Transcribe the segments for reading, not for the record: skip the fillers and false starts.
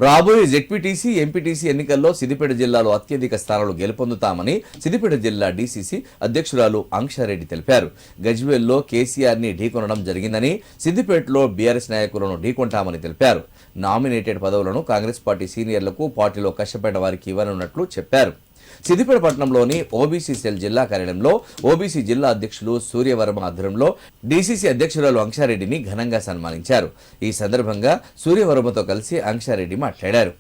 రాబోయే ZPTC MPTC ఎన్నికల్లో సిద్దిపేట జిల్లాలో అత్యధిక స్థానాలు గెలుపొందుతామని సిద్దిపేట జిల్లా డీసీసీ అధ్యక్షురాలు ఆంక్షారెడ్డి తెలిపారు. గజ్వేల్లో కేసీఆర్ ని ఢీకొనడం జరిగిందని, సిద్దిపేటలో బీఆర్ఎస్ నాయకులను ఢీకొంటామని తెలిపారు. నామినేటెడ్ పదవులను కాంగ్రెస్ పార్టీ సీనియర్లకు పార్టీలో కష్టపడ్డ వారికి ఇవ్వనున్నట్లు చెప్పారు. సిద్దిపేట పట్టణంలోని ఓబీసీ సెల్ జిల్లా కార్యాలయంలో ఓబీసీ జిల్లా అధ్యక్షులు సూర్యవర్మ ఆధ్వర్యంలో డీసీసీ అధ్యక్షురాలు ఆంక్షారెడ్డిని ఘనంగా సన్మానించారు. ఈ సందర్భంగా సూర్యవర్మతో కలిసి ఆంక్షారెడ్డి మాట్లాడారు.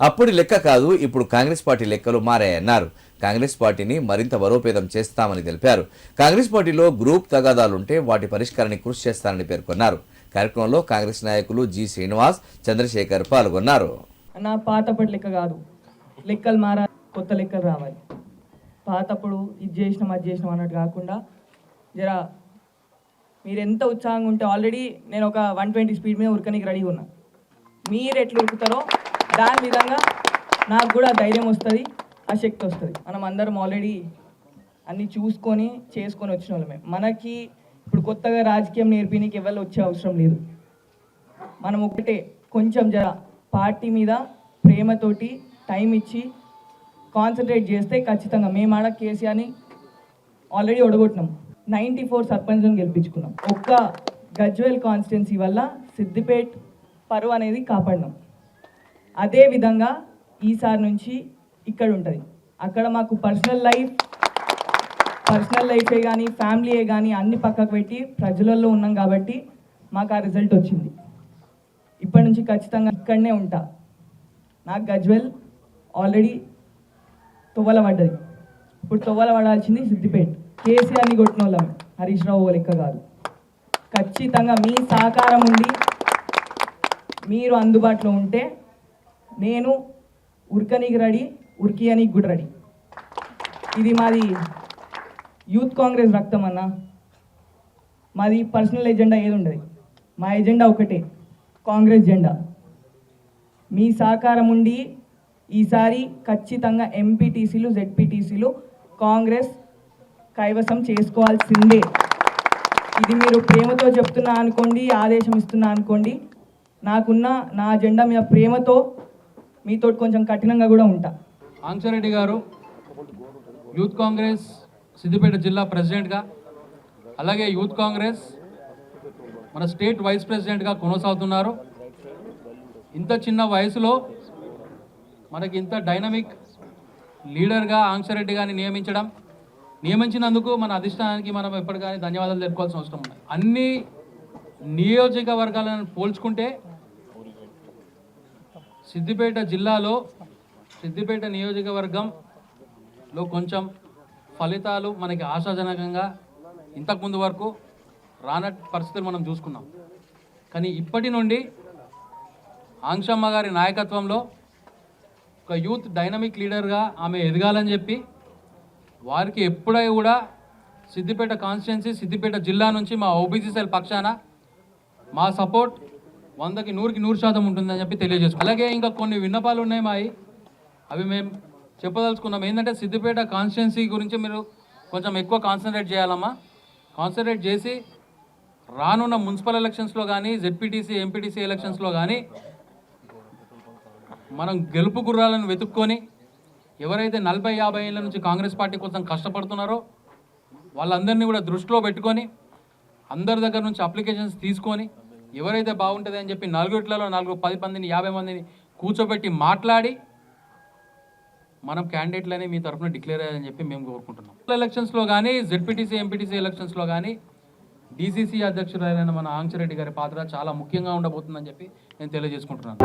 అప్పటి లెక్క కాదు, ఇప్పుడు కాంగ్రెస్ పార్టీ లెక్కలు మారాయన్నారు. కాంగ్రెస్ పార్టీని మరింత బలోపేతం చేస్తామని తెలిపారు. కాంగ్రెస్ పార్టీలో గ్రూప్ తగాదాలుంటే వాటి పరిష్కారానికి కృషి చేస్తారని పేర్కొన్నారు. కార్యక్రమంలో కాంగ్రెస్ నాయకులు జి శ్రీనివాస్, చంద్రశేఖర్ పాల్గొన్నారు. నా పాతప్పటి లెక్క కాదు, లెక్కలు మారా, కొత్త లెక్కలు రావాలి. పాతప్పుడు ఇది చేసినాం అది చేసినాం అన్నట్టు కాకుండా జరా మీరు ఎంత ఉత్సాహంగా ఉంటే, ఆల్రెడీ నేను ఒక 120 స్పీడ్ మీద ఉరకనికి రెడీగా ఉన్నా. మీరు ఎట్లా ఉరుకుతారో దాని విధంగా నాకు కూడా ధైర్యం వస్తుంది, ఆ శక్తి వస్తుంది. మనం అందరం ఆల్రెడీ అన్నీ చూసుకొని చేసుకొని వచ్చిన వాళ్ళమే. మనకి ఇప్పుడు కొత్తగా రాజకీయం నేర్పినీకి ఎవరు వచ్చే అవసరం లేదు. మనం ఒకటే కొంచెం జర పార్టీ మీద ప్రేమతోటి టైం ఇచ్చి కాన్సన్ట్రేట్ చేస్తే ఖచ్చితంగా మేము ఆడ కేసీఆర్ని ఆల్రెడీ ఒడగొట్టినాం. 94 సర్పంచ్లను గెలిపించుకున్నాం. ఒక్క గజ్వేల్ కాన్స్టిట్యున్సీ వల్ల సిద్దిపేట్ పరువు అనేది కాపాడినాం. అదేవిధంగా ఈసారి నుంచి ఇక్కడ ఉంటుంది. అక్కడ మాకు పర్సనల్ లైఫే కానీ ఫ్యామిలీయే కానీ అన్ని పక్కకు పెట్టి ప్రజలలో ఉన్నాం కాబట్టి మాకు ఆ రిజల్ట్ వచ్చింది. ఇప్పటి నుంచి ఖచ్చితంగా ఇక్కడనే ఉంటా. నాకు గజ్వేల్ ఆల్రెడీ తొవ్వల పడ్డది. ఇప్పుడు తొవ్వల పడాల్సింది సిద్దిపేట. కేసీఆర్ని కొట్టిన వాళ్ళం, హరీష్ రావు లెక్క కాదు. ఖచ్చితంగా మీ సహకారం ఉండి మీరు అందుబాటులో ఉంటే నేను ఉరకనికి రెడీ, ఉరికియనికి కూడా రెడీ. ఇది మాది యూత్ కాంగ్రెస్ రక్తం అన్న. మాది పర్సనల్ ఎజెండా ఏది ఉండదు. మా ఎజెండా ఒకటే, కాంగ్రెస్ జెండా. మీ సహకారం ఉండి ఈసారి ఖచ్చితంగా ఎంపీటీసీలు జెడ్పీటీసీలు కాంగ్రెస్ కైవసం చేసుకోవాల్సిందే. ఇది మీరు ప్రేమతో చెప్తున్నా అనుకోండి, ఆదేశం ఇస్తున్నా అనుకోండి. నాకున్న నా అజెండా మీద ప్రేమతో మీతో కొంచెం కఠినంగా కూడా ఉంటా. ఆంక్షారెడ్డి గారు యూత్ కాంగ్రెస్ సిద్దిపేట జిల్లా ప్రెసిడెంట్గా, అలాగే యూత్ కాంగ్రెస్ మన స్టేట్ వైస్ ప్రెసిడెంట్గా కొనసాగుతున్నారు. ఇంత చిన్న వయసులో మనకి ఇంత డైనమిక్ లీడర్గా ఆంక్షారెడ్డి గారిని నియమించినందుకు మన అధిష్టానానికి మనం ఎప్పటికీ ధన్యవాదాలు తెలుపుకోవాల్సిన అవసరం ఉంది. అన్ని నియోజకవర్గాలను పోల్చుకుంటే సిద్దిపేట జిల్లాలో సిద్దిపేట నియోజకవర్గంలో కొంచెం ఫలితాలు మనకి ఆశాజనకంగా ఇంతకుముందు వరకు రానట్టి పరిస్థితులు మనం చూసుకున్నాం. కానీ ఇప్పటి నుండి ఆంక్షమ్మ గారి నాయకత్వంలో ఒక యూత్ డైనమిక్ లీడర్గా ఆమె ఎదగాలని చెప్పి వారికి ఎప్పుడై కూడా సిద్దిపేట కాన్స్టిట్యున్సీ సిద్దిపేట జిల్లా నుంచి మా ఓబీసీ సెల్ పక్షాన మా సపోర్ట్ 100కి 100% ఉంటుందని చెప్పి తెలియజేసుకున్నాం. అలాగే ఇంకా కొన్ని విన్నపాలు ఉన్నాయి అవి మేము చెప్పదలుచుకున్నాం. ఏంటంటే సిద్దిపేట కాన్స్టిట్యున్సీ గురించి మీరు కొంచెం ఎక్కువ కాన్సన్ట్రేట్ చేయాలమ్మా. కాన్సన్ట్రేట్ చేసి రానున్న మున్సిపల్ ఎలక్షన్స్లో కానీ జెడ్పీటీసీ ఎంపీటీసీ ఎలక్షన్స్లో కానీ మనం గెలుపు గుర్రాలను వెతుక్కొని ఎవరైతే 40-50 ఏళ్ళ నుంచి కాంగ్రెస్ పార్టీ కోసం కష్టపడుతున్నారో వాళ్ళందరినీ కూడా దృష్టిలో పెట్టుకొని అందరి దగ్గర నుంచి అప్లికేషన్స్ తీసుకొని ఎవరైతే బాగుంటుంది అని చెప్పి 4 10 మందిని 50 మందిని కూర్చోబెట్టి మాట్లాడి మనం క్యాండిడేట్లని మీ తరఫున డిక్లేర్ అయ్యాలని చెప్పి మేము కోరుకుంటున్నాం. ఎలక్షన్స్లో కానీ జెడ్పీటీసీ ఎంపీటీసీ ఎలక్షన్స్లో కానీ డీసీసీ అధ్యక్షుడైన మన ఆంక్షారెడ్డి గారి పాత్ర చాలా ముఖ్యంగా ఉండబోతుందని చెప్పి నేను తెలియజేసుకుంటున్నాను.